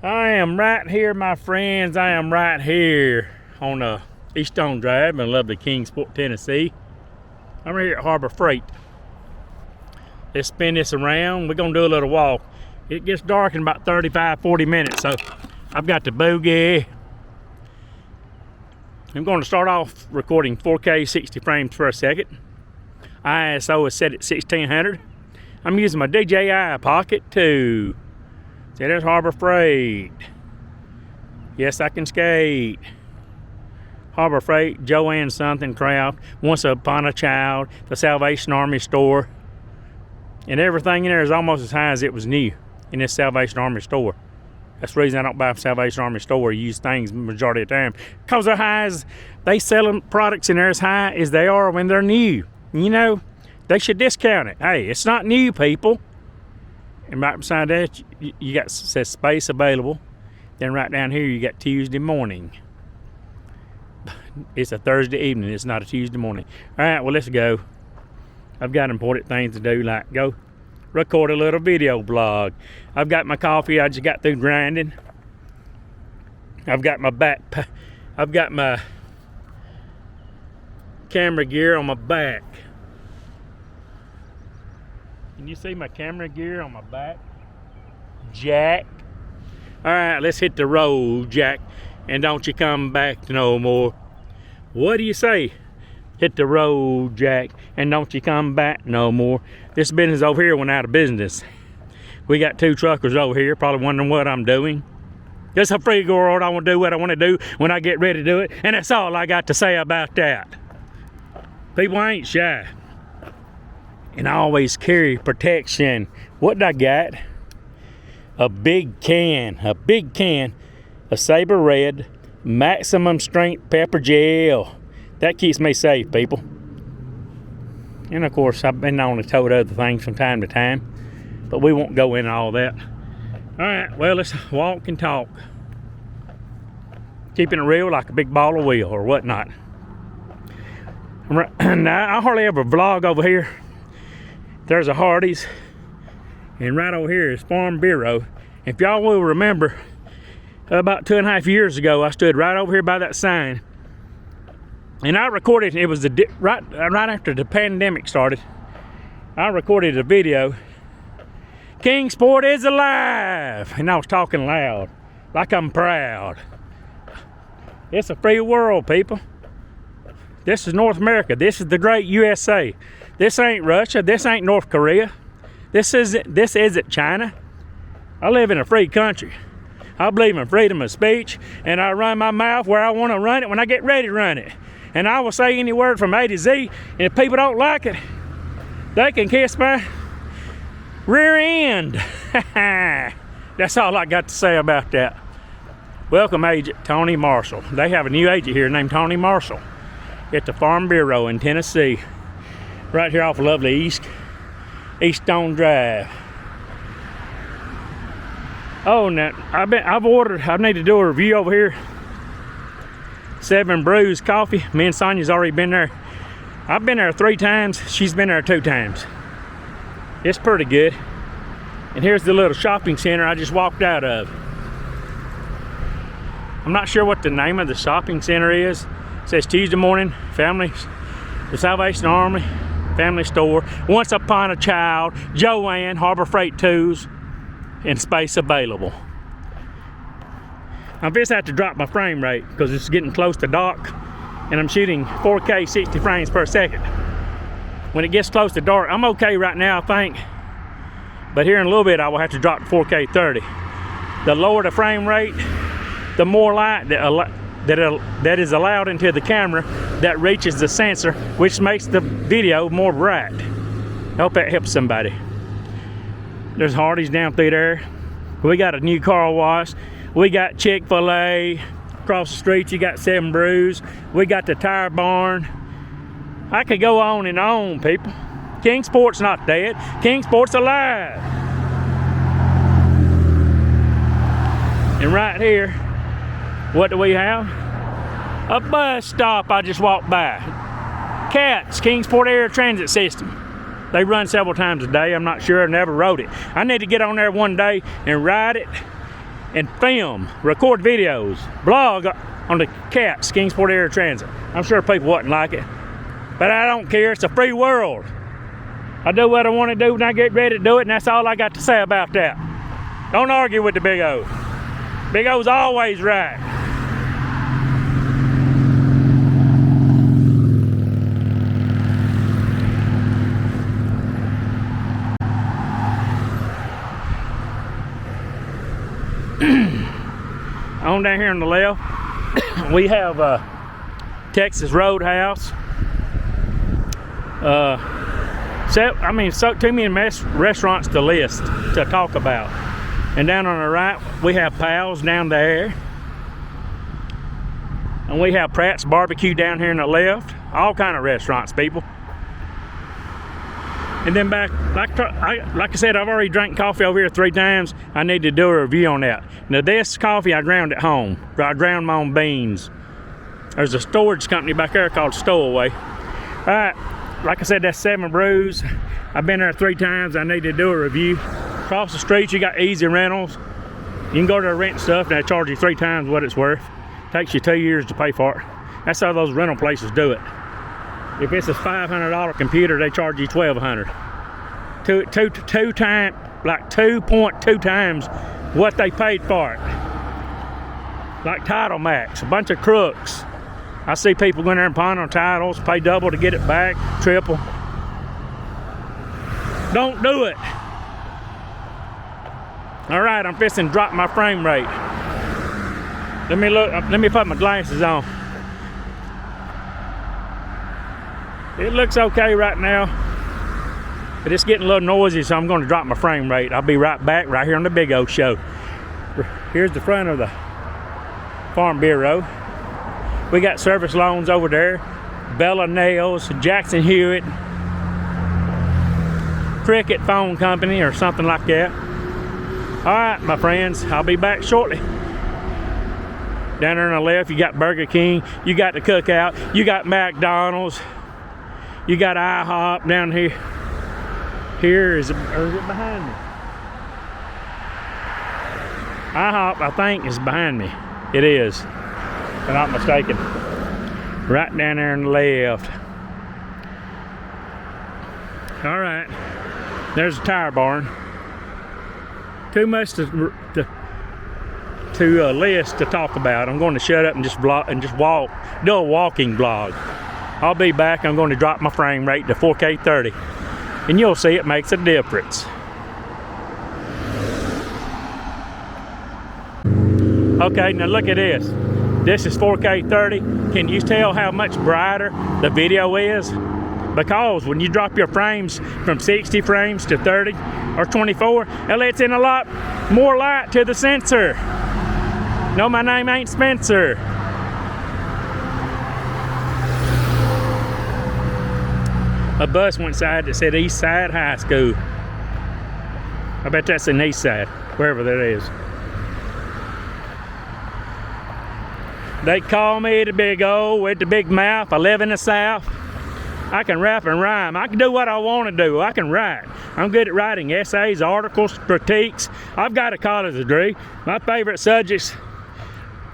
I am right here, my friends. I am right here on Eastman Drive in lovely Kingsport, Tennessee. I'm right here at Harbor Freight. Let's spin this around. We're gonna do a little walk. It gets dark in about 35-40 minutes, so I've got the boogie. I'm going to start off recording 4K 60 frames per second. ISO is set at 1600. I'm using my DJI Pocket 2. See, there's Harbor Freight. Yes, I can skate. Harbor Freight, Joanne something Craft, Once Upon a Child, the Salvation Army store. And everything in there is almost as high as it was new in this Salvation Army store. That's the reason I don't buy from Salvation Army store. I use things the majority of the time. Because they're high as, they selling products in there as high as they are when they're new. You know, they should discount it. Hey, it's not new, people. And right beside that, you got, says space available. Then right down here, you got Tuesday morning. It's a Thursday evening. It's not a Tuesday morning. All right, well, let's go. I've got important things to do, like go record a little video blog. I've got my coffee. I just got through grinding. I've got my I've got my camera gear on my back. Can you see my camera gear on my back? Jack. All right, let's hit the road, Jack. And don't you come back no more. What do you say? Hit the road, Jack, and don't you come back no more. This business over here went out of business. We got 2 truckers over here, probably wondering what I'm doing. It's a free world. I want to do what I want to do when I get ready to do it, and that's all I got to say about that. People ain't shy. And I always carry protection. What did I got? A big can of Sabre Red maximum strength pepper gel. That keeps me safe, people. And of course, I've been known to tote other things from time to time, but we won't go into all that. All right, well, let's walk and talk. Keeping it real like a big ball of wheel or whatnot. Now, I hardly ever vlog over here. There's a Hardee's, and right over here is Farm Bureau. If y'all will remember, about 2.5 years ago, I stood right over here by that sign, and I recorded. It was right after the pandemic started. I recorded a video. Kingsport is alive, and I was talking loud, like I'm proud. It's a free world, people. This is North America. This is the great USA. This ain't Russia. This ain't North Korea. This isn't China. I live in a free country. I believe in freedom of speech, and I run my mouth where I want to run it when I get ready to run it. And I will say any word from A to Z, and if people don't like it, they can kiss my rear end. That's all I got to say about that. Welcome, Agent Tony Marshall. They have a new agent here named Tony Marshall at the Farm Bureau in Tennessee, right here off of lovely Eastman Drive. Oh, now I need to do a review over here. 7 Brews Coffee. Me and Sonia's already been there. I've been there 3 times. She's been there 2 times. It's pretty good. And here's the little shopping center I just walked out of. I'm not sure what the name of the shopping center is. It says Tuesday morning, the Salvation Army, family store, Once Upon a Child, Joanne, Harbor Freight 2s, and space available. I just have to drop my frame rate because it's getting close to dark, and I'm shooting 4K 60 frames per second. When it gets close to dark, I'm okay right now, I think. But here in a little bit, I will have to drop to 4K 30. The lower the frame rate, the more light that is allowed into the camera that reaches the sensor, which makes the video more bright. I hope that helps somebody. There's Hardee's down through there. We got a new car wash. We got Chick-fil-A. Across the street, you got 7 Brews. We got the Tire Barn. I could go on and on, people. Kingsport's not dead. Kingsport's alive. And right here, what do we have? A bus stop I just walked by. CATS, Kingsport Air Transit System. They run several times a day. I'm not sure. I never rode it. I need to get on there one day and ride it and film, record videos, blog on the CATS, Kingsport Area Transit. I'm sure people wouldn't like it, but I don't care. It's a free world. I do what I want to do when I get ready to do it, and that's all I got to say about that. Don't argue with the Big O. Big O's always right. On down here on the left, we have Texas Roadhouse. So too many restaurants to list to talk about. And down on the right, we have Pals down there. And we have Pratt's Barbecue down here on the left. All kind of restaurants, people. And then back, like I said, I've already drank coffee over here 3 times. I need to do a review on that. Now this coffee I ground at home. I ground my own beans. There's a storage company back there called Stowaway. All right, like I said, that's 7 Brews. I've been there 3 times. I need to do a review. Across the street, you got Easy Rentals. You can go there to rent stuff and they charge you 3 times what it's worth. Takes you 2 years to pay for it. That's how those rental places do it. If it's a $500 computer, they charge you $1,200. Like 2.2 times what they paid for it. Like Title Max, a bunch of crooks. I see people going there and pawn on titles, pay double to get it back, triple. Don't do it. All right, I'm fixing to drop my frame rate. Let me put my glasses on. It looks okay right now, but it's getting a little noisy, so I'm going to drop my frame rate. I'll be right back right here on the Big O Show. Here's the front of the Farm Bureau. We got service loans over there. Bella Nails, Jackson Hewitt, Cricket Phone Company or something like that. All right, my friends, I'll be back shortly. Down there on the left, you got Burger King, you got the Cookout, you got McDonald's, you got IHOP down here. Or is it behind me? IHOP, I think, is behind me. It is, if I'm not mistaken. Right down there on the left. All right, there's a tire barn. Too much to list to talk about. I'm going to shut up and just walk, do a walking vlog. I'll be back. I'm going to drop my frame rate to 4K 30, and you'll see it makes a difference. Okay, now look at this. This is 4K 30. Can you tell how much brighter the video is? Because when you drop your frames from 60 frames to 30 or 24, it lets in a lot more light to the sensor. No, my name ain't Spencer. A bus went side that said East Side High School. I bet that's in East Side, wherever that is. They call me the Big O with the big mouth. I live in the South. I can rap and rhyme. I can do what I want to do. I can write. I'm good at writing essays, articles, critiques. I've got a college degree. My favorite subjects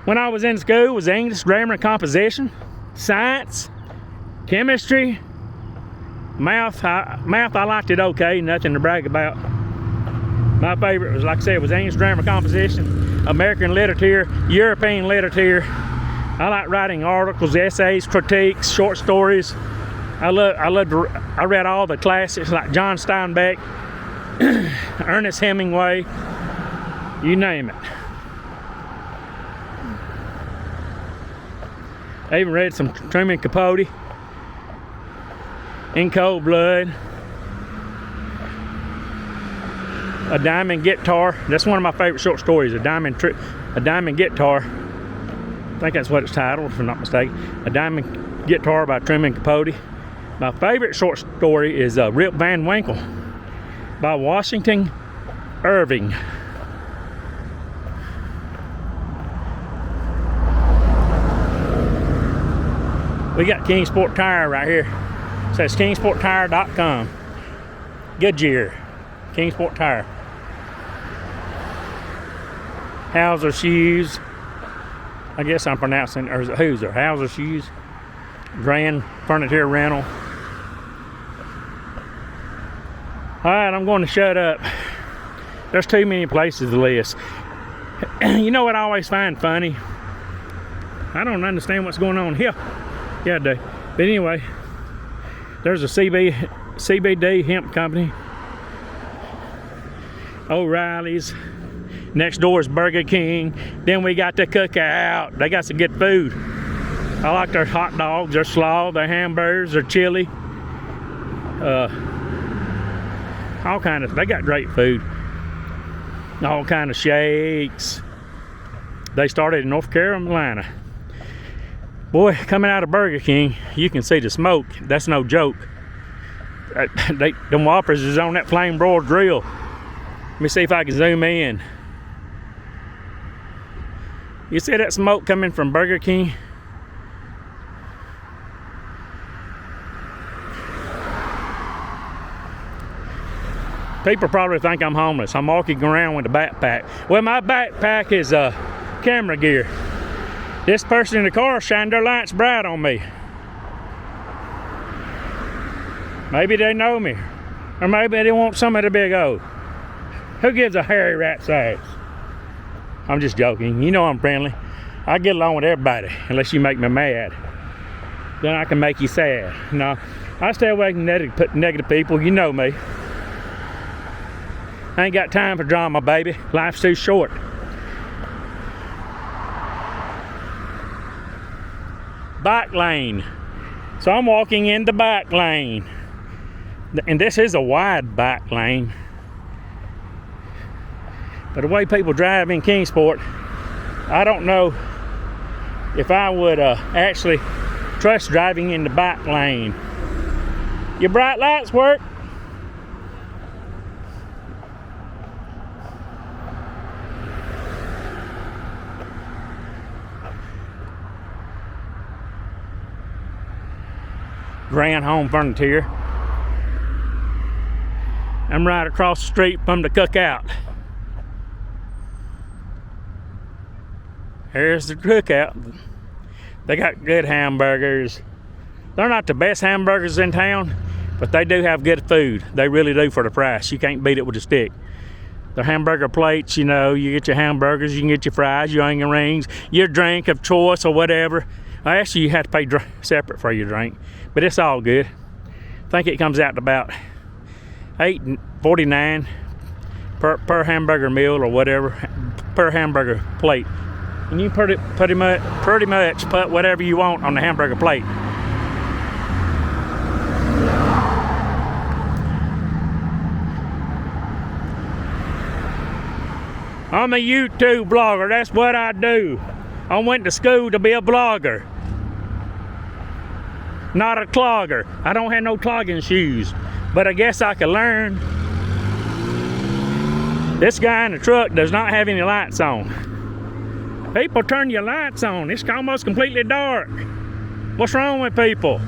when I was in school was English, grammar, and composition, science, chemistry, math. Math, I liked it okay, nothing to brag about. My favorite was, like I said, was English, grammar, composition, American literature, European literature. I like writing articles, essays, critiques, short stories. I read all the classics like John Steinbeck, Ernest Hemingway, you name it. I even read some Truman Capote, In Cold Blood, A Diamond Guitar. That's one of my favorite short stories, A Diamond Guitar. I think that's what it's titled, if I'm not mistaken. A Diamond Guitar by Truman Capote. My favorite short story is Rip Van Winkle by Washington Irving. We got Kingsport Tire right here. It says kingsporttire.com. Goodyear, Kingsport Tire. Hauser Shoes. I guess I'm pronouncing, or is it Hooser? Hauser Shoes. Grand Furniture Rental. Alright, I'm going to shut up. There's too many places to list. You know what I always find funny? I don't understand what's going on here. Yeah, I do. But anyway, there's a CBD hemp company. O'Reilly's. Next door is Burger King. Then we got the Cookout. They got some good food. I like their hot dogs, their slaw, their hamburgers, their chili. All kind of, they got great food. All kind of shakes. They started in North Carolina. Boy, coming out of Burger King, you can see the smoke. That's no joke. Them Whoppers is on that flame broiled grill. Let me see if I can zoom in. You see that smoke coming from Burger King? People probably think I'm homeless. I'm walking around with a backpack. Well, my backpack is camera gear. This person in the car shined their lights bright on me. Maybe they know me. Or maybe they want some of the big O. Who gives a hairy rat's ass? I'm just joking. You know I'm friendly. I get along with everybody unless you make me mad. Then I can make you sad. No, I stay away from negative people. You know me. I ain't got time for drama, baby. Life's too short. Bike lane. So I'm walking in the bike lane. And this is a wide bike lane. But the way people drive in Kingsport, I don't know if I would actually trust driving in the bike lane. Your bright lights work? Grand Home Furniture. I'm right across the street from the Cookout. Here's the Cookout. They got good hamburgers. They're not the best hamburgers in town, but they do have good food. They really do for the price. You can't beat it with a stick. Their hamburger plates, you know, you get your hamburgers, you can get your fries, your onion rings, your drink of choice or whatever. Actually, you have to pay separate for your drink, but it's all good. I think it comes out to about $8.49 per hamburger meal or whatever, per hamburger plate. And you pretty much put whatever you want on the hamburger plate. I'm a YouTube blogger, that's what I do. I went to school to be a blogger, not a clogger. I don't have no clogging shoes, but I guess I can learn. This guy in the truck does not have any lights on. People, turn your lights on. It's almost completely dark. What's wrong with people?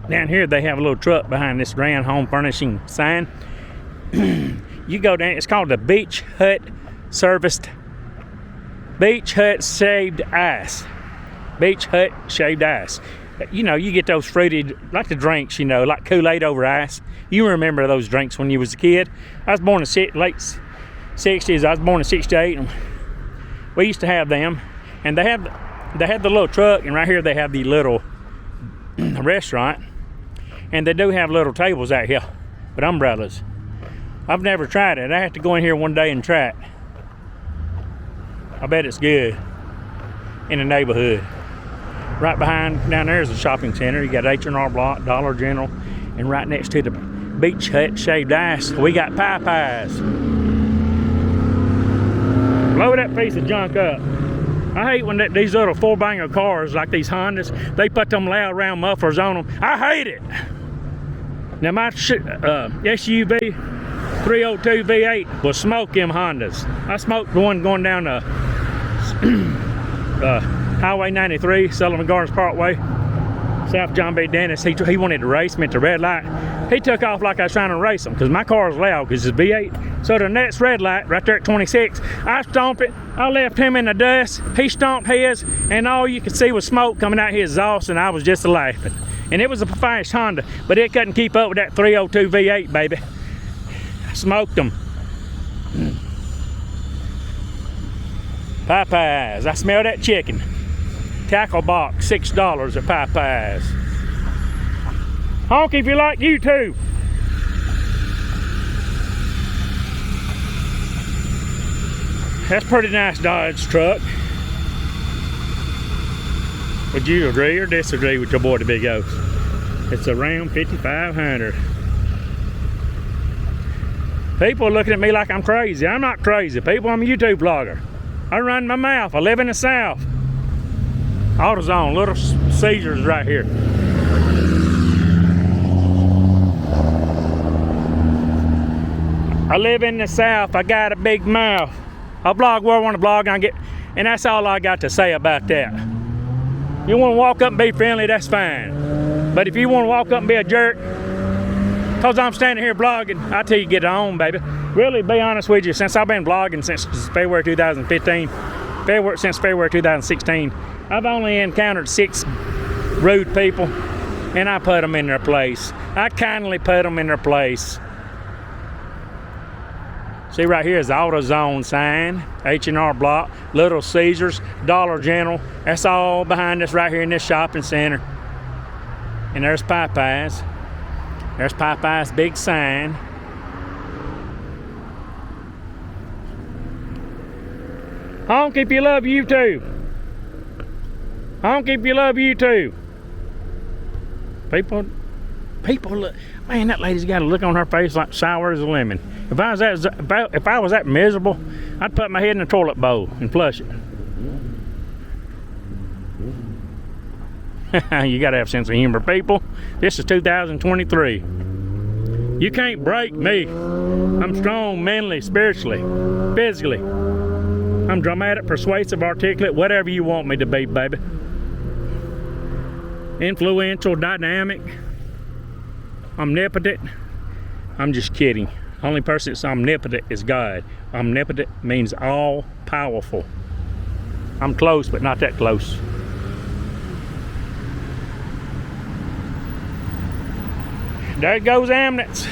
Down here they have a little truck behind this Grand Home Furnishing sign. You go down, it's called the Beach Hut Shaved Ice. Beach Hut Shaved Ice. You know, you get those fruity, like the drinks, you know, like Kool-Aid over ice. You remember those drinks when you was a kid. I was born in late 60s. I was born in 68, and we used to have them. And they have the little truck, and right here they have the little restaurant. And they do have little tables out here with umbrellas. I've never tried it. I have to go in here one day and try it. I bet it's good in the neighborhood. Right behind, down there is a shopping center. You got H&R Block, Dollar General, and right next to the Beach Hut Shaved Ice, we got Popeyes. Blow that piece of junk up. I hate when these little four-banger cars, like these Hondas, they put them loud round mufflers on them. I hate it. Now my SUV 302 V8 will smoke them Hondas. I smoked the one going down Highway 93, Sullivan Gardens Parkway. South John B. Dennis. He wanted to race me at the red light. He took off like I was trying to race him because my car was loud because it's V8. So the next red light right there at 26, I stomped it. I left him in the dust. He stomped his, and all you could see was smoke coming out his exhaust, and I was just laughing. And it was a fast Honda, but it couldn't keep up with that 302 V8, baby. I smoked them. Popeyes, I smell that chicken. Tackle box, $6 at Popeyes. Honk if you like YouTube. That's a pretty nice Dodge truck. Would you agree or disagree with your boy the Big O? It's a Ram 5500. People are looking at me like I'm crazy. I'm not crazy, people. I'm a YouTube vlogger. I run my mouth. I live in the South. AutoZone, Little Caesars right here. I live in the South. I got a big mouth. I vlog where I want to vlog, and that's all I got to say about that. You want to walk up and be friendly, that's fine. But if you want to walk up and be a jerk, because I'm standing here vlogging, I tell you, get it on, baby. Really, be honest with you, since I've been vlogging since February 2015, since February 2016, I've only encountered 6 rude people, and I put them in their place. I kindly put them in their place. See right here is the AutoZone sign, H&R Block, Little Caesars, Dollar General. That's all behind us right here in this shopping center. And there's Popeyes. There's Popeyes' big sign. Honk if you love YouTube. Honk if you love YouTube. People look, man, that lady's got a look on her face like sour as a lemon. If I was that miserable, I'd put my head in a toilet bowl and flush it. You gotta have sense of humor, people. This is 2023. You can't break me. I'm strong mentally, spiritually, physically. I'm dramatic, persuasive, articulate, whatever you want me to be, baby. Influential, dynamic, omnipotent. I'm just kidding. Only person that's omnipotent is God. Omnipotent means all powerful. I'm close, but not that close. There goes ambulance.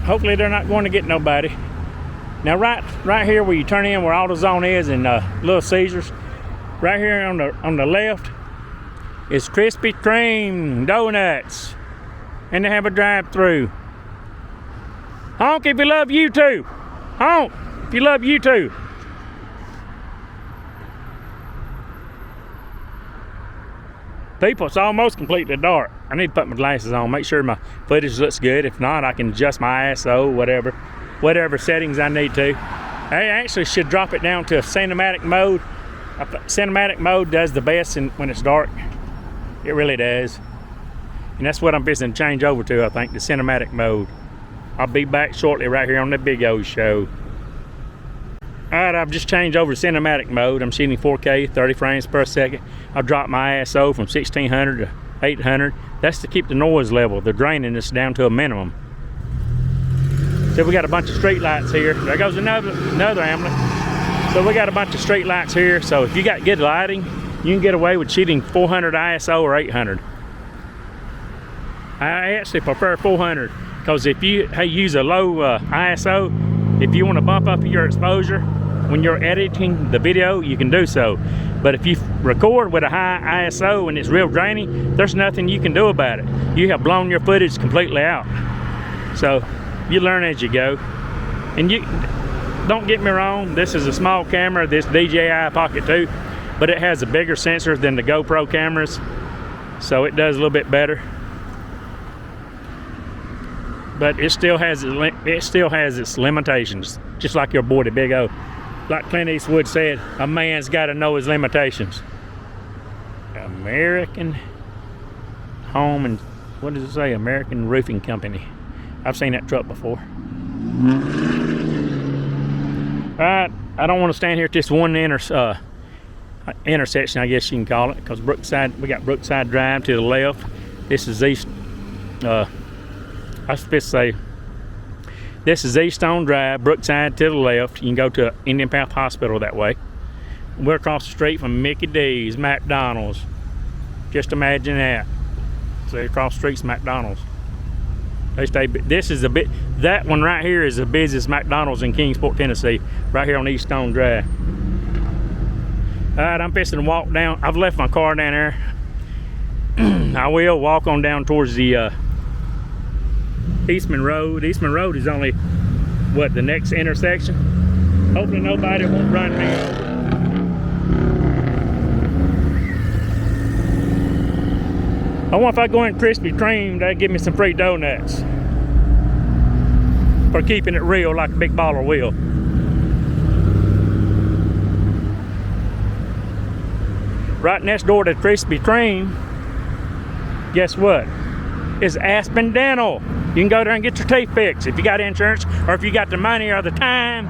Hopefully they're not going to get nobody. Now right here where you turn in where AutoZone is in Little Caesars, right here on the left is Krispy Kreme donuts, and they have a drive-through. Honk if you love YouTube. Honk if you love YouTube. People, it's almost completely dark. I need to put my glasses on, make sure my footage looks good. If not, I can adjust my ISO, whatever settings I need to. I actually should drop it down to a cinematic mode. Cinematic mode does the best when it's dark. It really does. And that's what I'm fixing to change over to, I think, the cinematic mode. I'll be back shortly right here on the Big O Show. Alright, I've just changed over to cinematic mode. I'm shooting 4K, 30 frames per second. I've dropped my ISO from 1600 to 800. That's to keep the noise level, the draininess down to a minimum. So we got a bunch of street lights here. There goes another ambulance. So we got a bunch of street lights here. So if you got good lighting, you can get away with shooting 400 ISO or 800. I actually prefer 400 because if you use a low ISO, if you want to bump up your exposure when you're editing the video, you can do so. But if you record with a high ISO and it's real grainy, there's nothing you can do about it. You have blown your footage completely out. So you learn as you go. And you don't get me wrong, this is a small camera, this DJI Pocket 2, but it has a bigger sensor than the GoPro cameras, so it does a little bit better. But it still has its limitations, just like your boy the Big O. Like Clint Eastwood said, a man's got to know his limitations. American Home and what does it say? American Roofing Company. I've seen that truck before. Alright, I don't want to stand here at this one intersection, I guess you can call it, because Brookside, we got Brookside Drive to the left. This is East, I was supposed to say, this is Eaststone Drive, Brookside to the left. You can go to Indian Path Hospital that way. We're across the street from Mickey D's, McDonald's. Just imagine that. So across the street's McDonald's. They stay. This is a bit. That one right here is the busiest McDonald's in Kingsport, Tennessee. Right here on Eaststone Drive. All right, I'm fixing to walk down. I've left my car down there. I will walk on down towards the Eastman Road. Eastman Road is only, what, the next intersection? Hopefully nobody won't run me over. I wonder if I go in Krispy Kreme, they'll give me some free donuts. For keeping it real like a big baller will. Right next door to Krispy Kreme, guess what? It's Eastman Dental. You can go there and get your teeth fixed if you got insurance or if you got the money or the time.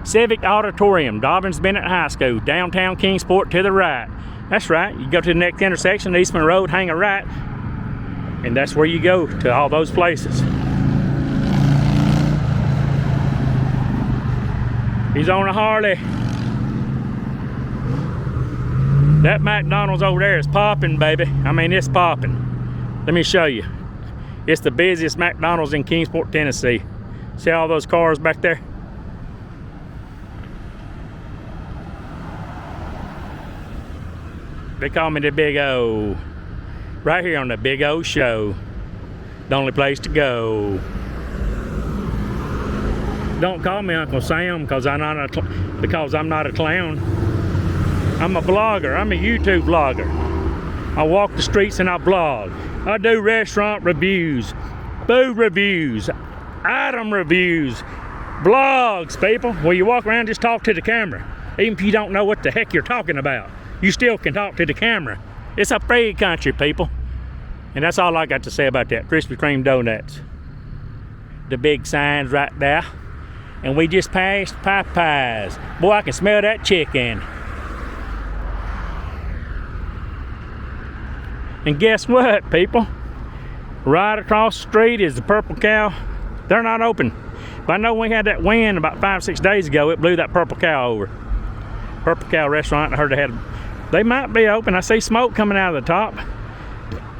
Civic Auditorium, Dobbins Bennett High School, downtown Kingsport to the right. That's right, you go to the next intersection, Eastman Road, hang a right, and that's where you go to all those places. He's on a Harley. That McDonald's over there is popping, baby. I mean, it's popping. Let me show you. It's the busiest McDonald's in Kingsport, Tennessee. See all those cars back there? They call me the Big O. Right here on the Big O Show. The only place to go. Don't call me Uncle Sam because I'm not a clown. I'm a blogger. I'm a YouTube vlogger. I walk the streets and I blog. I do restaurant reviews, food reviews, item reviews, blogs, people. Where you walk around, just talk to the camera. Even if you don't know what the heck you're talking about, you still can talk to the camera. It's a free country, people. And that's all I got to say about that. Krispy Kreme donuts. The big signs right there. And we just passed Popeyes. Boy, I can smell that chicken. And guess what, people? Right across the street is the Purple Cow. They're not open. But I know we had that wind about 5-6 days ago. It blew that Purple Cow over. Purple Cow restaurant, I heard they might be open. I see smoke coming out of the top.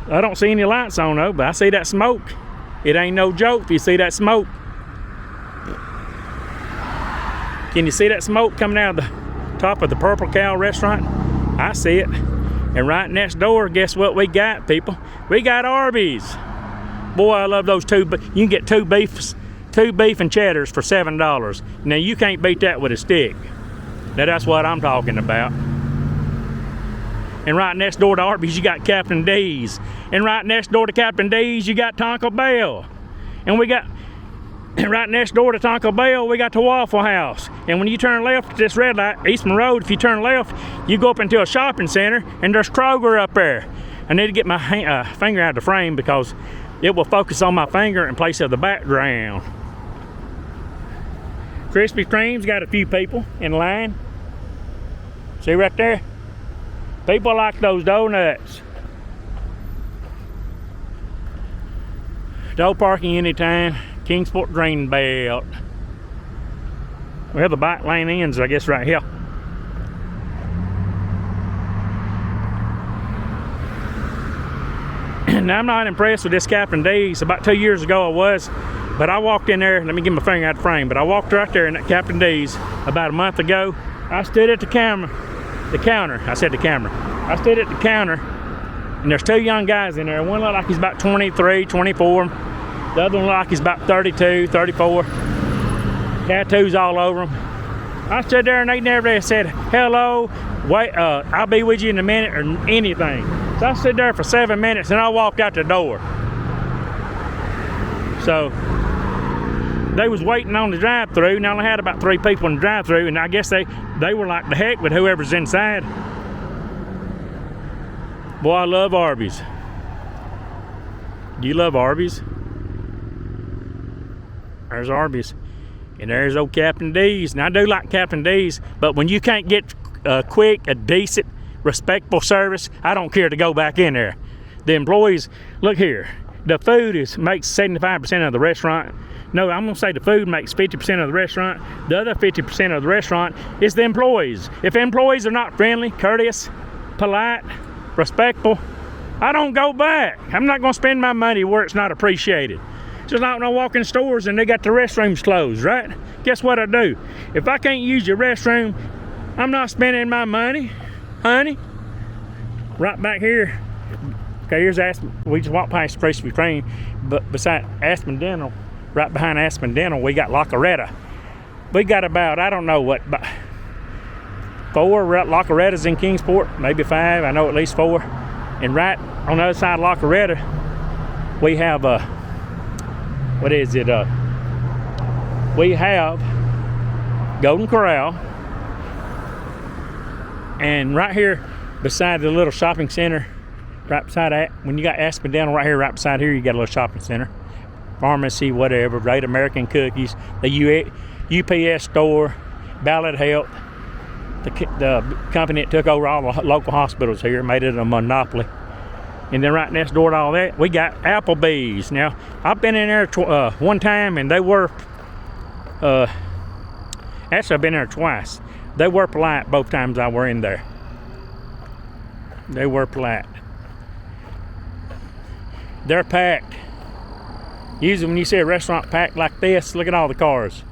I don't see any lights on though, but I see that smoke. It ain't no joke if you see that smoke. Can you see that smoke coming out of the top of the Purple Cow restaurant? I see it. And right next door, guess what we got, people? We got Arby's. Boy, I love those two. But you can get two beef and cheddars for $7. Now you can't beat that with a stick. Now that's what I'm talking about. And right next door to Arby's, you got Captain D's. And right next door to Captain D's, you got Taco Bell. And right next door to Taco Bell, we got the Waffle House. And when you turn left at this red light, Eastman Road, if you turn left, you go up into a shopping center, and there's Kroger up there. I need to get my finger out of the frame because it will focus on my finger in place of the background. Krispy Kreme's got a few people in line. See right there? People like those donuts. No parking anytime. Kingsport Green Belt. We have the bike lane ends, I guess, right here. Now, I'm not impressed with this Captain D's. About 2 years ago I was, but I walked in there, let me get my finger out of the frame, but I walked right there in that Captain D's about a month ago. I stood at the counter. I stood at the counter, and there's two young guys in there. One looked like he's about 23, 24. The other one looked like he's about 32, 34. Tattoos all over him. I stood there and they never said, hello, wait, I'll be with you in a minute or anything. So I stood there for 7 minutes and I walked out the door. So they was waiting on the drive-through, and I only had about 3 people in the drive-through, and I guess they were like the heck with whoever's inside. Boy, I love Arby's. Do you love Arby's? There's Arby's. And there's old Captain D's. And I do like Captain D's, but when you can't get a decent, respectful service, I don't care to go back in there. The employees, look here, the food makes 75% of the restaurant. No, I'm gonna say the food makes 50% of the restaurant. The other 50% of the restaurant is the employees. If employees are not friendly, courteous, polite, respectful, I don't go back. I'm not gonna spend my money where it's not appreciated. Just like when I walk in stores and they got the restrooms closed, right? Guess what I do? If I can't use your restroom, I'm not spending my money, honey. Right back here. Okay, here's Aspen. We just walked past Krispy Kreme, but beside Aspen Dental, right behind Aspen Dental, we got Locaretta. We got about, I don't know what, about 4 Locarettas in Kingsport, maybe 5. I know at least 4. And right on the other side of Locaretta, we have we have Golden Corral, and right here beside the little shopping center, right beside that, when you got Aspen Dental right here, right beside here, you got a little shopping center, pharmacy, whatever, Great American Cookies, the UPS store, Ballad Health, the company that took over all the local hospitals here, made it a monopoly. And then right next door to all that, we got Applebee's. Now, I've been in there one time, and they were, actually I've been there twice. They were polite both times I were in there. They were polite. They're packed. Usually when you see a restaurant packed like this, look at all the cars.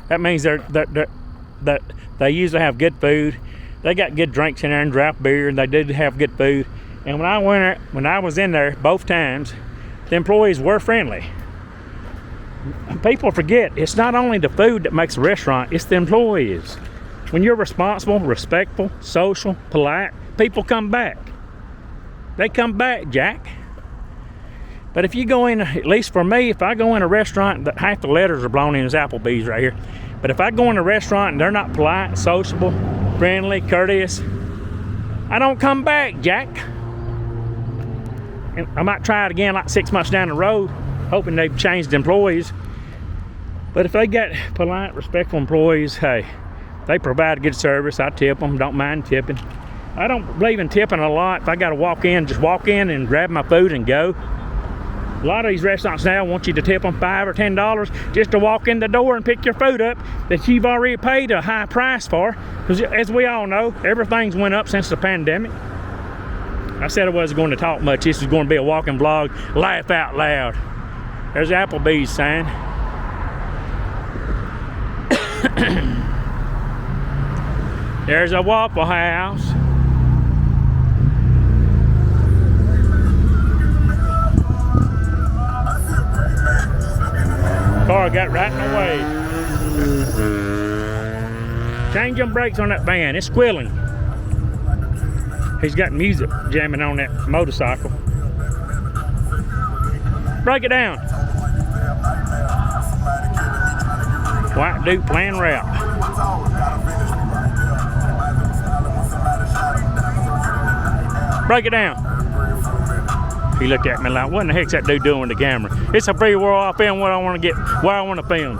That means they usually have good food. They got good drinks in there and draft beer, and they did have good food. And when I was in there both times, the employees were friendly. People forget, it's not only the food that makes a restaurant, it's the employees. When you're responsible, respectful, social, polite, people come back. They come back, Jack. But if you go in, at least for me, if I go in a restaurant, that half the letters are blown in, is Applebee's right here. But if I go in a restaurant and they're not polite, sociable, friendly, courteous, I don't come back, Jack. And I might try it again like 6 months down the road, hoping they've changed employees. But if they got polite, respectful employees, hey, they provide good service. I tip them, don't mind tipping. I don't believe in tipping a lot. If I got to walk in, just walk in and grab my food and go. A lot of these restaurants now want you to tip them $5 or $10 just to walk in the door and pick your food up that you've already paid a high price for. Because as we all know, everything's went up since the pandemic. I said I wasn't going to talk much. This is going to be a walking vlog. Laugh out loud. There's the Applebee's sign. There's a Waffle House. Car got right in the way. Change them brakes on that van. It's squealing. He's got music jamming on that motorcycle. Break it down. White dude playing rap. Break it down. He looked at me like, what in the heck's that dude doing with the camera? It's a free world. I film what I want to get, where I want to film.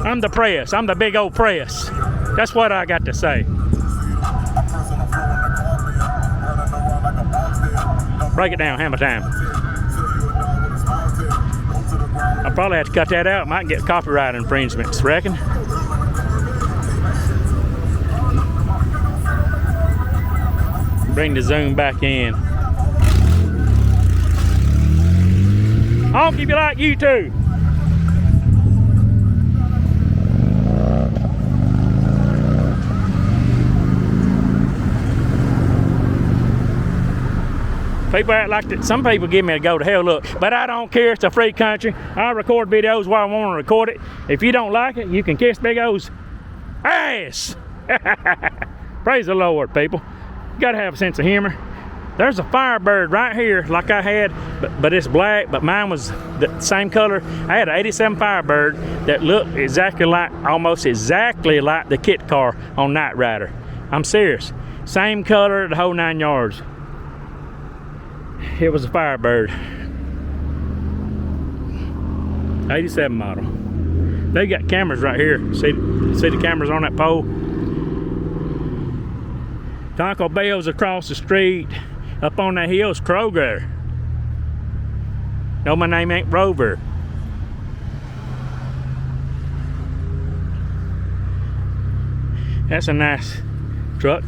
I'm the press. I'm the big old press. That's what I got to say. Break it down, hammer time. I'll probably have to cut that out. Might get copyright infringements, reckon. Bring the zoom back in. Honk if you like YouTube. People act like that. Some people give me a go to hell look, but I don't care. It's a free country. I record videos where I want to record it. If you don't like it, you can kiss Big O's ass. Praise the Lord, people. You gotta have a sense of humor. There's a Firebird right here, like I had, but it's black. But mine was the same color. I had an '87 Firebird that looked exactly like, almost exactly like the kit car on Knight Rider. I'm serious. Same color, the whole 9 yards. It was a Firebird. '87 model. They got cameras right here. See the cameras on that pole? Taco Bell's across the street. Up on that hill's Kroger. No, my name ain't Rover. That's a nice truck.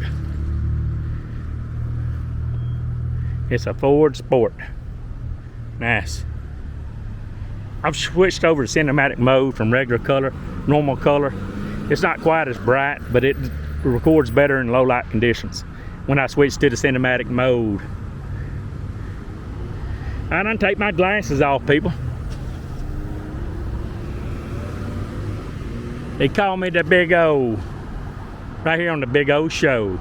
It's a Ford Sport. Nice. I've switched over to cinematic mode from regular color, normal color. It's not quite as bright, but it records better in low light conditions when I switch to the cinematic mode. I done take my glasses off, people. They call me the Big O, right here on the Big O Show.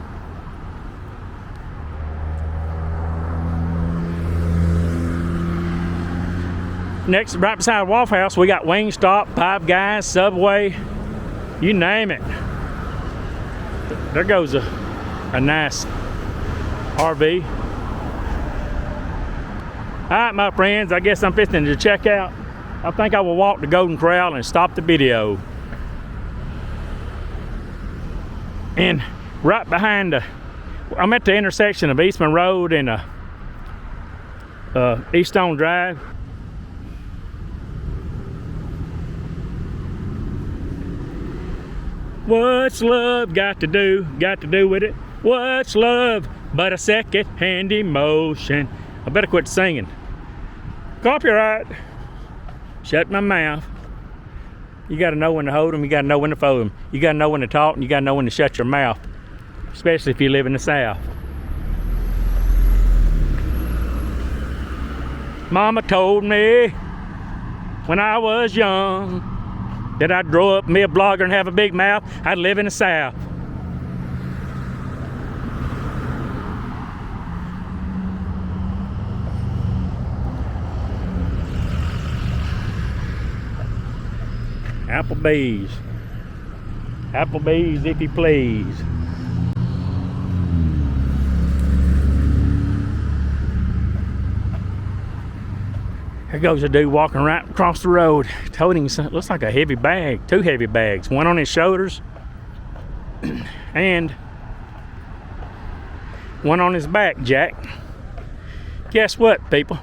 Next, right beside Waffle House, we got Wingstop, Five Guys, Subway, you name it. There goes a nice RV. All right, my friends, I guess I'm fixing to check out. I think I will walk the Golden Corral and stop the video. And right behind I'm at the intersection of Eastman Road and Eaststone Drive. What's love got to do with it? What's love but a second-hand emotion? I better quit singing. Copyright. Shut my mouth. You gotta know when to hold them, you gotta know when to fold them. You gotta know when to talk, and you gotta know when to shut your mouth. Especially if you live in the South. Mama told me when I was young that I'd grow up and be a blogger and have a big mouth. I'd live in the South. Applebee's. Applebee's, if you please. Here goes a dude walking right across the road, toting something. Looks like a heavy bag, 2 heavy bags, one on his shoulders and one on his back, Jack. Guess what, people?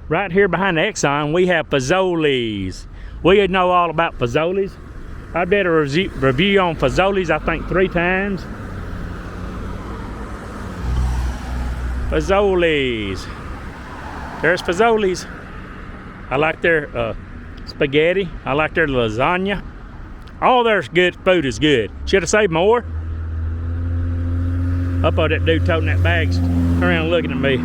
Right here behind the Exxon, we have Fazoli's. We know all about Fazoli's. I did a review on Fazoli's, I think 3 times. Fazoli's. There's Fazoli's. I like their spaghetti. I like their lasagna. All their good food is good. Should have saved more. Up on that dude toting that bag, around looking at me.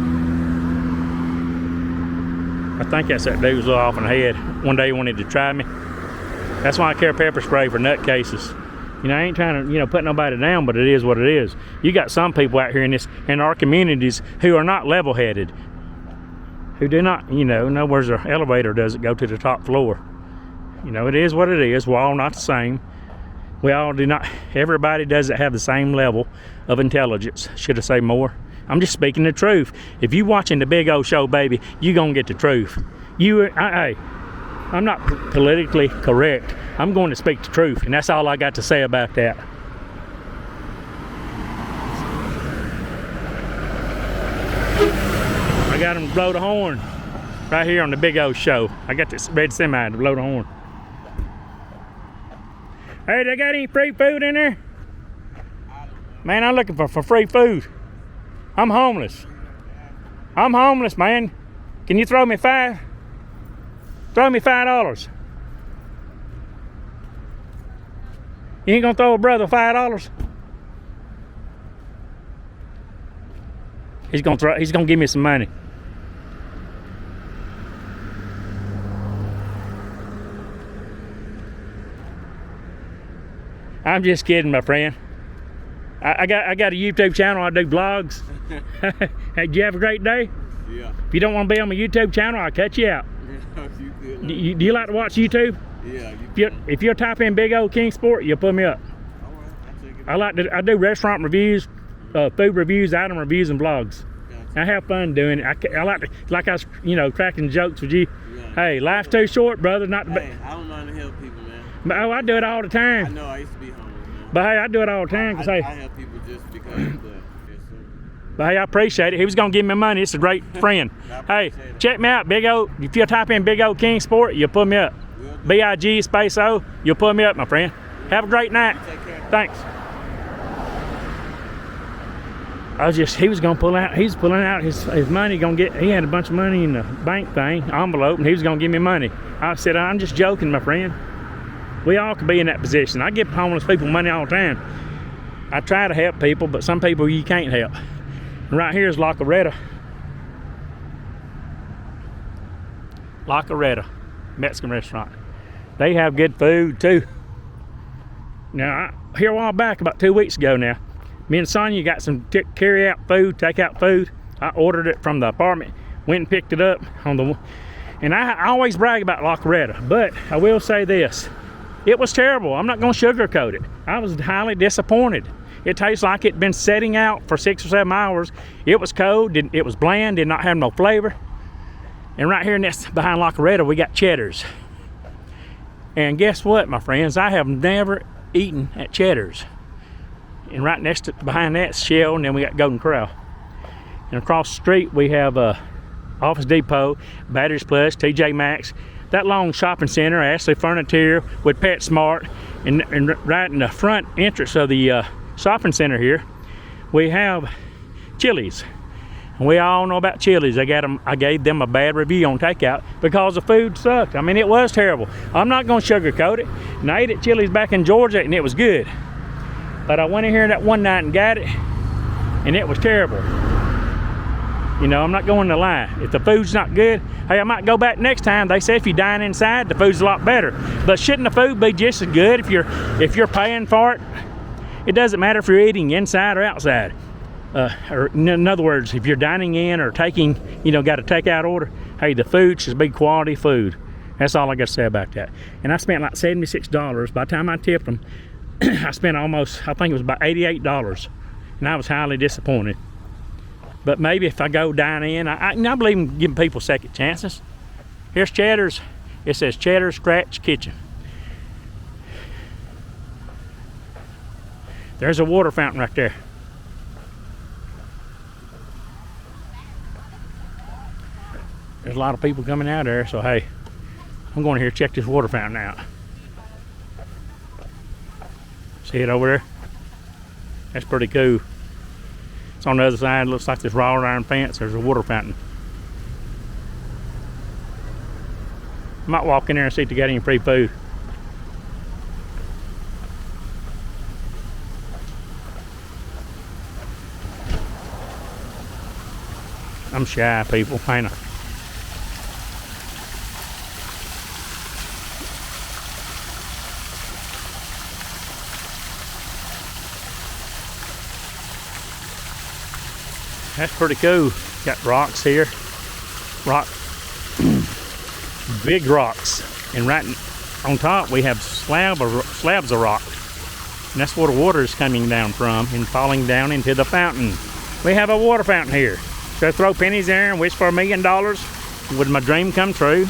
I think that's that dude was a little off in the head. One day he wanted to try me. That's why I carry pepper spray for nut cases. You know, I ain't trying to, put nobody down, but it is what it is. You got some people out here in our communities who are not level-headed, who do not, know where's their elevator doesn't go to the top floor. It is what it is. We're all not the same. We all do not, everybody doesn't have the same level of intelligence. Should I say more? I'm just speaking the truth. If you watching the Big O Show, baby, you gonna get the truth. I'm not politically correct. I'm going to speak the truth, and that's all I got to say about that. I got him to blow the horn right here on the Big O Show. I got this red semi to blow the horn. Hey, they got any free food in there? Man, I'm looking for free food. I'm homeless. I'm homeless, man. Can you throw me $5? Throw me $5. You ain't gonna throw a brother $5? He's gonna give me some money. I'm just kidding, my friend. I got a YouTube channel. I do vlogs. Hey, did you have a great day? Yeah. If you don't want to be on my YouTube channel, I'll cut you out. Do you like to watch YouTube? Yeah. If you'll type in Big O Kingsport, you'll put me up. All right, I do restaurant reviews, food reviews, item reviews, and vlogs. Gotcha. I have fun doing it. I like I was, cracking jokes with you. Yeah. Hey, life's too short, brother. Not to hey, I don't mind to help people, man. But, oh, I do it all the I time. know I used to be homeless. But hey, I do it all the time. I 'Cause, hey, help people just because of that. Yes, sir. but hey, I appreciate it. He was gonna give me money. It's a great friend. Hey, appreciate it. check me out, Big O. If you type in Big O Kingsport, you'll pull me up. Will do. BIG space O, you'll pull me up, my friend. Have a great night. Take care. Thanks. He was gonna pull out, he's pulling out his money, he had a bunch of money in the bank thing, envelope, and he was gonna give me money. I said, I'm just joking, my friend. We all could be in that position. I give homeless people money all the time. I try to help people, but some people you can't help. And right here is La Coretta. La Coretta, Mexican restaurant. They have good food too. Now, here a while back, about 2 weeks ago now, me and Sonya got some carry out food, take out food. I ordered it from the apartment, went and picked it up and I always brag about La Coretta, but I will say this, it was terrible. I'm not gonna sugarcoat it. I was highly disappointed. It tastes like it'd been setting out for 6 or 7 hours. It was cold, it was bland, did not have no flavor. And right here behind La Coretta, we got Cheddar's. And guess what, my friends? I have never eaten at Cheddar's. And right next to, behind that's Shell, and then we got Golden Corral. And across the street we have Office Depot, Batteries Plus, TJ Maxx, that long shopping center, Ashley Furniture with PetSmart, and right in the front entrance of the shopping center here, we have Chili's. And we all know about Chili's. I gave them a bad review on takeout because the food sucked. I mean, it was terrible. I'm not gonna sugarcoat it. And I ate at Chili's back in Georgia, and it was good. But I went in here that one night and got it, and it was terrible. You know, I'm not going to lie. If the food's not good, hey, I might go back next time. They say if you dine inside, the food's a lot better. But shouldn't the food be just as good if you're paying for it? It doesn't matter if you're eating inside or outside. Or in other words, if you're dining in or taking, got a takeout order, hey, the food should be quality food. That's all I got to say about that. And I spent like $76. By the time I tipped them, I spent almost, I think it was about $88, and I was highly disappointed. But maybe if I go dine in, I believe in giving people second chances. Here's Cheddar's. It says Cheddar's Scratch Kitchen. There's a water fountain right there. There's a lot of people coming out there, so hey, I'm going here to check this water fountain out. See it over there? That's pretty cool. It's on the other side. It looks like this wrought iron fence. There's a water fountain. Might walk in there and see if they got any free food. I'm shy, people, ain't I? That's pretty cool. Got rocks here. Big rocks. And right on top we have slabs of rock. And that's where the water is coming down from and falling down into the fountain. We have a water fountain here. Should I throw pennies there and wish for $1 million? Would my dream come true?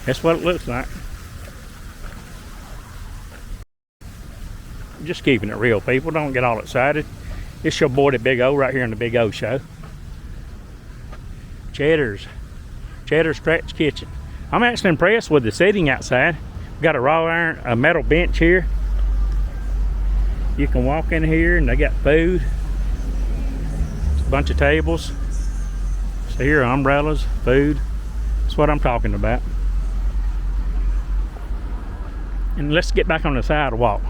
That's what it looks like. Just keeping it real, people. Don't get all excited. It's your boy, the Big O, right here on the Big O Show. Cheddar's Scratch Kitchen. I'm actually impressed with the seating outside. We've got a metal bench here. You can walk in here and they got food. It's a bunch of tables. So here are umbrellas, food. That's what I'm talking about. And let's get back on the sidewalk.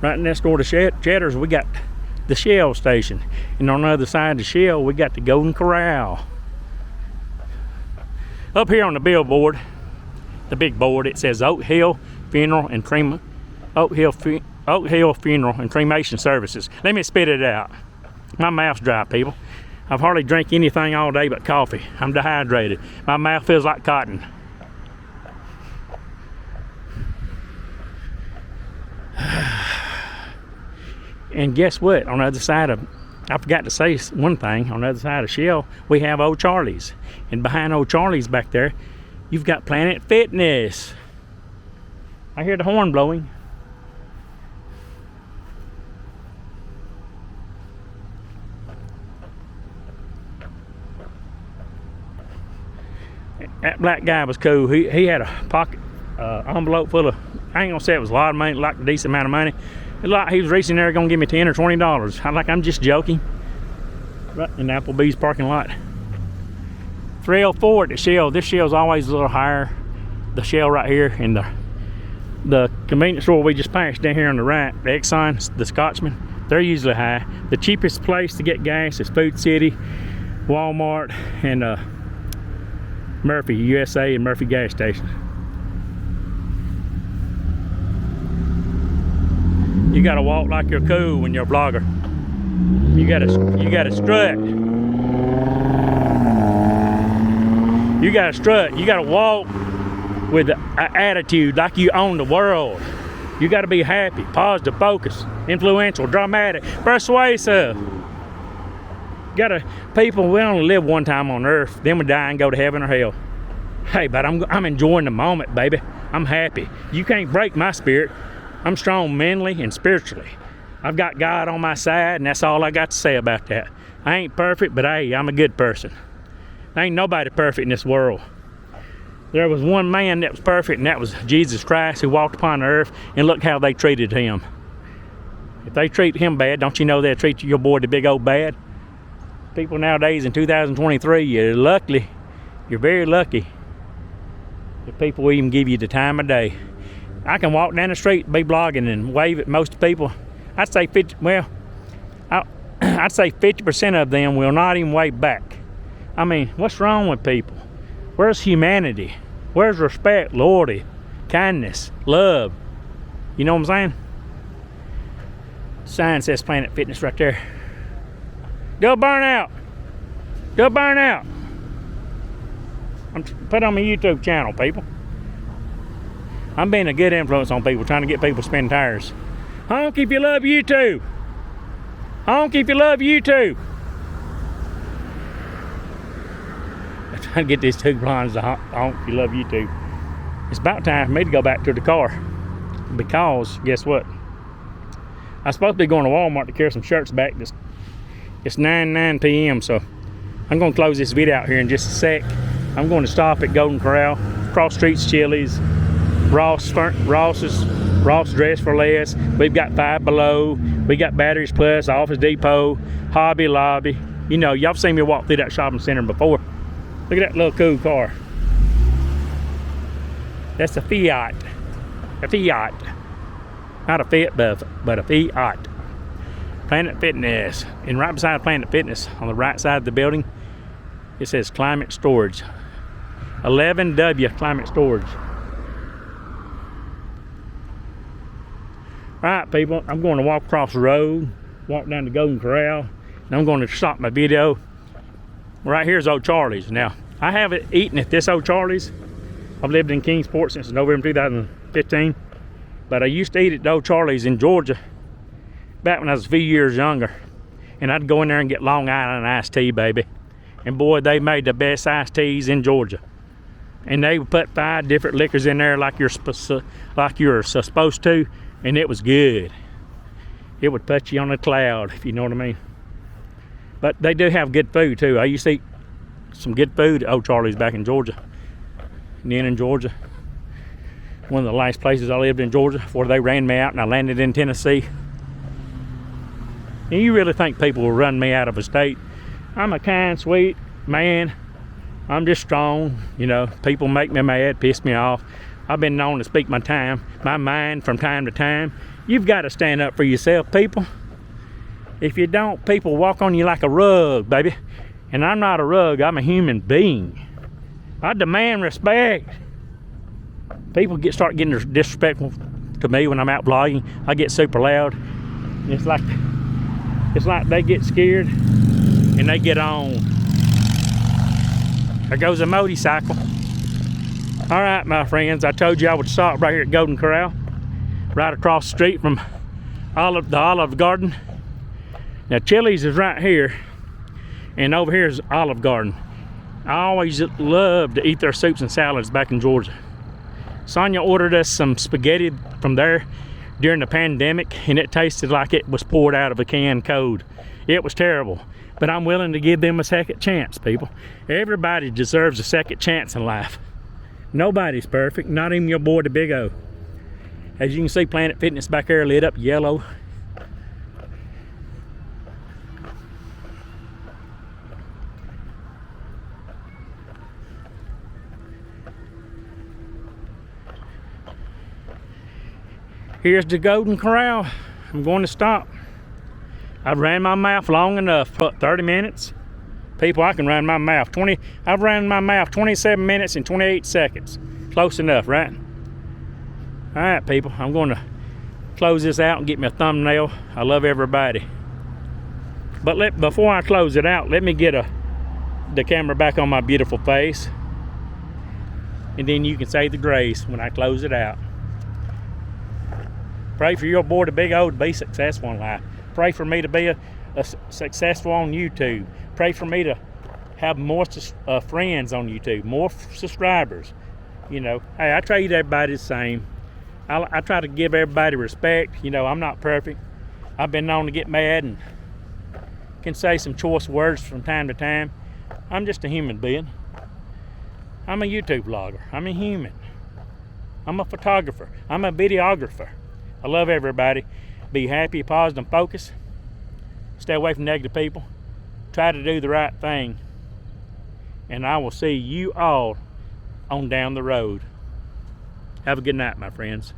Right next door to Cheddar's, we got the Shell station. And on the other side of the Shell, we got the Golden Corral. Up here on the billboard, the big board, it says Oak Hill Funeral and Cremation Services. Let me spit it out. My mouth's dry, people. I've hardly drank anything all day but coffee. I'm dehydrated. My mouth feels like cotton. And guess what? On the other side of I forgot to say one thing. On the other side of Shell, we have Old Charlie's. And behind Old Charlie's back there, you've got Planet Fitness. I hear the horn blowing. That black guy was cool. He had a pocket envelope full of, I ain't gonna say it was a lot of money, like a decent amount of money. He was reaching there gonna give me $10 or $20. I'm just joking. Right in Applebee's parking lot. 304 at the Shell. This Shell's always a little higher. The Shell right here, and the convenience store we just passed down here on the right, the Exxon, the Scotchman, they're usually high. The cheapest place to get gas is Food City, Walmart, and Murphy USA and Murphy gas station. You gotta walk like you're cool when you're a vlogger. You gotta strut. You gotta strut. You gotta walk with an attitude like you own the world. You gotta be happy, positive, focused, influential, dramatic, persuasive. People, we only live one time on earth, then we die and go to heaven or hell. Hey, but I'm enjoying the moment, baby. I'm happy. You can't break my spirit. I'm strong mentally and spiritually. I've got God on my side, and that's all I got to say about that. I ain't perfect, but hey, I'm a good person. There ain't nobody perfect in this world. There was one man that was perfect, and that was Jesus Christ, who walked upon the earth, and look how they treated him. If they treat him bad, don't you know they'll treat your boy the big old bad? People nowadays in 2023, you're very lucky if people even give you the time of day. I can walk down the street, be blogging, and wave at most people. I'd say 50% of them will not even wave back. I mean, what's wrong with people? Where's humanity? Where's respect, loyalty, kindness, love? You know what I'm saying? Sign says Planet Fitness right there. Go burn out. Go burn out. Put on my YouTube channel, people. I'm being a good influence on people, trying to get people spinning tires. Honk if you love YouTube. Honk if you love YouTube. I'm trying to get these two blinds to honk if you love YouTube. It's about time for me to go back to the car, because guess what? I'm supposed to be going to Walmart to carry some shirts back. It's 9 p.m. so I'm going to close this video out here in just a sec. I'm going to stop at Golden Corral, Cross Streets Chili's, Ross's Dress for Less. We've got Five Below. We got Batteries Plus, Office Depot, Hobby Lobby. You know, y'all seen me walk through that shopping center before. Look at that little cool car. That's a Fiat. A Fiat. Not a Fiat, but a Fiat. Planet Fitness. And right beside Planet Fitness, on the right side of the building, it says Climate Storage. 11W Climate Storage. Alright, people, I'm going to walk across the road, walk down to Golden Corral, and I'm going to stop my video. Right here's Old Charlie's. Now, I haven't eaten at this Old Charlie's. I've lived in Kingsport since November 2015, but I used to eat at the Old Charlie's in Georgia back when I was a few years younger, and I'd go in there and get Long Island iced tea, baby. And boy, they made the best iced teas in Georgia. And they would put 5 different liquors in there like you're supposed to, and it was good. It would put you on a cloud, if you know what I mean. But they do have good food too. I used to eat some good food at Old Charlie's back in Georgia. And then in Georgia, one of the last places I lived in Georgia before they ran me out and I landed in Tennessee. And you really think people will run me out of a state? I'm a kind, sweet man. I'm just strong. You know, people make me mad, piss me off. I've been known to speak my mind from time to time. You've got to stand up for yourself, people. If you don't, people walk on you like a rug, baby. And I'm not a rug, I'm a human being. I demand respect. People start getting disrespectful to me when I'm out vlogging. I get super loud. It's like they get scared and they get on. There goes a motorcycle. All right, my friends, I told you I would stop right here at Golden Corral, right across the street from the Olive Garden. Now Chili's is right here, and over here is Olive Garden. I always loved to eat their soups and salads back in Georgia. Sonia ordered us some spaghetti from there during the pandemic, and it tasted like it was poured out of a can cold. It was terrible, but I'm willing to give them a second chance, people. Everybody deserves a second chance in life. Nobody's perfect, not even your boy, the Big O. As you can see, Planet Fitness back there lit up yellow. Here's the Golden Corral. I'm going to stop. I've ran my mouth long enough. 30 minutes. People, I can run my mouth. I've ran my mouth 27 minutes and 28 seconds. Close enough, right? All right, people. I'm going to close this out and get me a thumbnail. I love everybody. But before I close it out, let me get the camera back on my beautiful face. And then you can say the grace when I close it out. Pray for your boy, the Big O, to be successful in life. Pray for me to be a successful on YouTube. Pray for me to have more friends on YouTube, more subscribers. You know, hey, I treat everybody the same. I try to give everybody respect. You know, I'm not perfect. I've been known to get mad and can say some choice words from time to time. I'm just a human being. I'm a YouTube vlogger. I'm a human. I'm a photographer. I'm a videographer. I love everybody. Be happy, positive, and focused. Stay away from negative people. Try to do the right thing. And I will see you all on down the road. Have a good night, my friends.